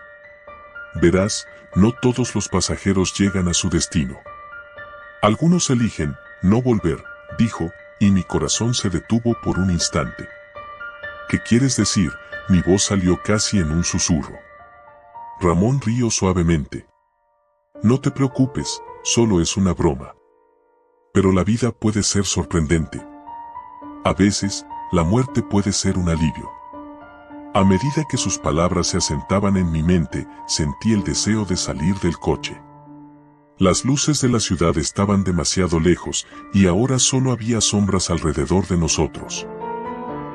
Verás, no todos los pasajeros llegan a su destino. Algunos eligen no volver, dijo, y mi corazón se detuvo por un instante. ¿Qué quieres decir?, mi voz salió casi en un susurro. Ramón rió suavemente. No te preocupes, solo es una broma. Pero la vida puede ser sorprendente. A veces, la muerte puede ser un alivio. A medida que sus palabras se asentaban en mi mente, sentí el deseo de salir del coche. Las luces de la ciudad estaban demasiado lejos, y ahora solo había sombras alrededor de nosotros.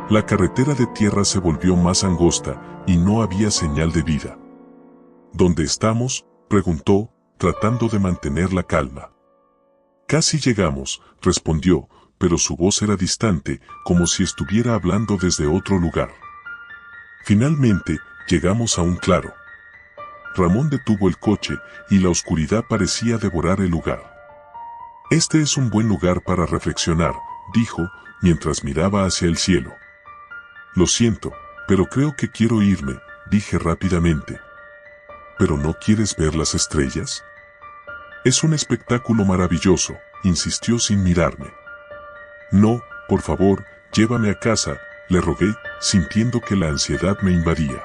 La carretera de tierra se volvió más angosta, y no había señal de vida. ¿Dónde estamos?, preguntó, tratando de mantener la calma. Casi llegamos, respondió, pero su voz era distante, como si estuviera hablando desde otro lugar. Finalmente, llegamos a un claro. Ramón detuvo el coche, y la oscuridad parecía devorar el lugar. Este es un buen lugar para reflexionar, dijo, mientras miraba hacia el cielo. Lo siento, pero creo que quiero irme, dije rápidamente. ¿Pero no quieres ver las estrellas? Es un espectáculo maravilloso, insistió sin mirarme. No, por favor, llévame a casa, le rogué, sintiendo que la ansiedad me invadía.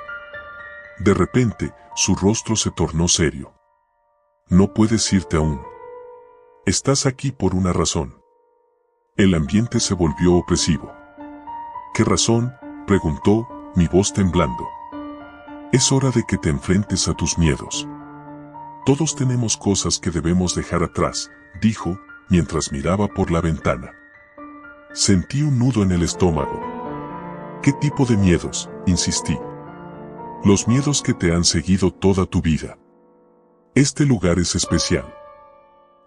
De repente, su rostro se tornó serio. No puedes irte aún. Estás aquí por una razón. El ambiente se volvió opresivo. ¿Qué razón?, preguntó, mi voz temblando. Es hora de que te enfrentes a tus miedos. Todos tenemos cosas que debemos dejar atrás, dijo, mientras miraba por la ventana. Sentí un nudo en el estómago. ¿Qué tipo de miedos?, insistí. Los miedos que te han seguido toda tu vida. Este lugar es especial.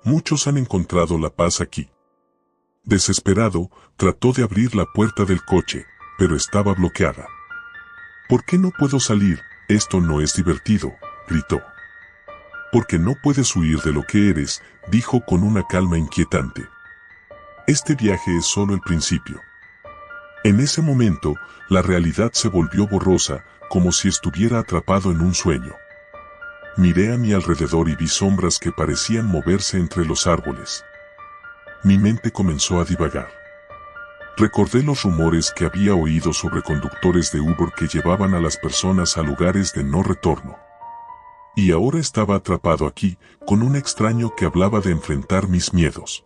Muchos han encontrado la paz aquí. Desesperado, trató de abrir la puerta del coche, pero estaba bloqueada. ¿Por qué no puedo salir? Esto no es divertido, gritó. Porque no puedes huir de lo que eres, dijo con una calma inquietante. Este viaje es solo el principio. En ese momento, la realidad se volvió borrosa, como si estuviera atrapado en un sueño. Miré a mi alrededor y vi sombras que parecían moverse entre los árboles. Mi mente comenzó a divagar. Recordé los rumores que había oído sobre conductores de Uber que llevaban a las personas a lugares de no retorno. Y ahora estaba atrapado aquí, con un extraño que hablaba de enfrentar mis miedos.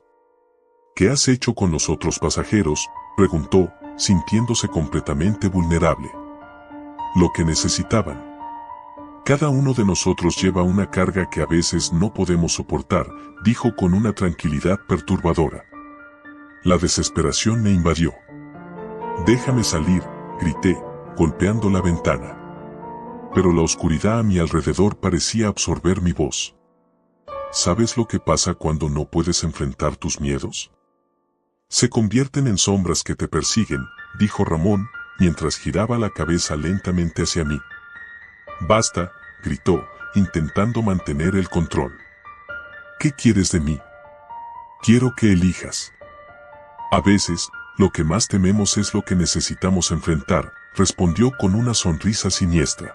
¿Qué has hecho con los otros pasajeros?, preguntó, sintiéndose completamente vulnerable. Lo que necesitaban. Cada uno de nosotros lleva una carga que a veces no podemos soportar, dijo con una tranquilidad perturbadora. La desesperación me invadió. Déjame salir, grité, golpeando la ventana. Pero la oscuridad a mi alrededor parecía absorber mi voz. ¿Sabes lo que pasa cuando no puedes enfrentar tus miedos? Se convierten en sombras que te persiguen, dijo Ramón, mientras giraba la cabeza lentamente hacia mí. Basta, gritó, intentando mantener el control. ¿Qué quieres de mí? Quiero que elijas. A veces, lo que más tememos es lo que necesitamos enfrentar, respondió con una sonrisa siniestra.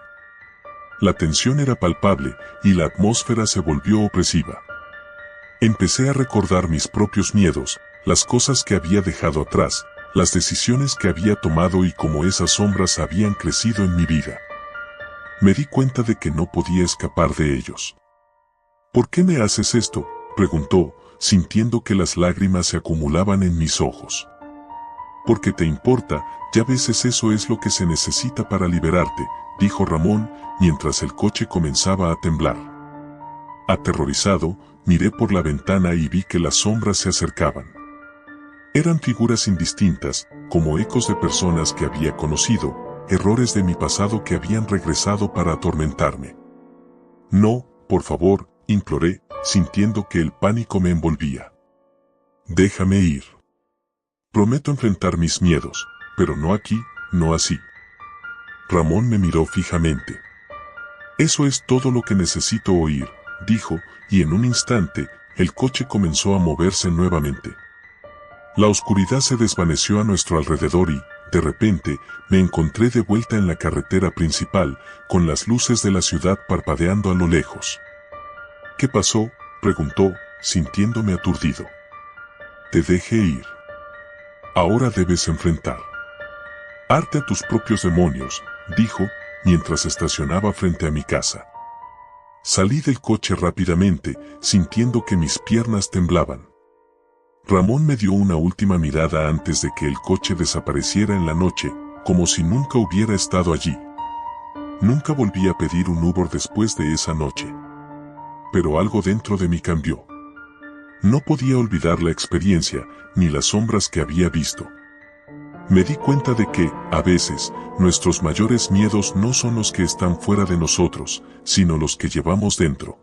La tensión era palpable, y la atmósfera se volvió opresiva. Empecé a recordar mis propios miedos, las cosas que había dejado atrás, las decisiones que había tomado y cómo esas sombras habían crecido en mi vida. Me di cuenta de que no podía escapar de ellos. ¿Por qué me haces esto?, preguntó, sintiendo que las lágrimas se acumulaban en mis ojos. Porque te importa, ya veces eso es lo que se necesita para liberarte, dijo Ramón, mientras el coche comenzaba a temblar. Aterrorizado, miré por la ventana y vi que las sombras se acercaban. Eran figuras indistintas, como ecos de personas que había conocido, errores de mi pasado que habían regresado para atormentarme. No, por favor, imploré, sintiendo que el pánico me envolvía. Déjame ir. Prometo enfrentar mis miedos, pero no aquí, no así. Ramón me miró fijamente. Eso es todo lo que necesito oír, dijo, y en un instante, el coche comenzó a moverse nuevamente. La oscuridad se desvaneció a nuestro alrededor y, de repente, me encontré de vuelta en la carretera principal, con las luces de la ciudad parpadeando a lo lejos. ¿Qué pasó?, preguntó, sintiéndome aturdido. Te dejé ir. Ahora debes enfrentar. Arte a tus propios demonios, dijo, mientras estacionaba frente a mi casa. Salí del coche rápidamente, sintiendo que mis piernas temblaban. Ramón me dio una última mirada antes de que el coche desapareciera en la noche, como si nunca hubiera estado allí. Nunca volví a pedir un Uber después de esa noche. Pero algo dentro de mí cambió. No podía olvidar la experiencia, ni las sombras que había visto. Me di cuenta de que, a veces, nuestros mayores miedos no son los que están fuera de nosotros, sino los que llevamos dentro.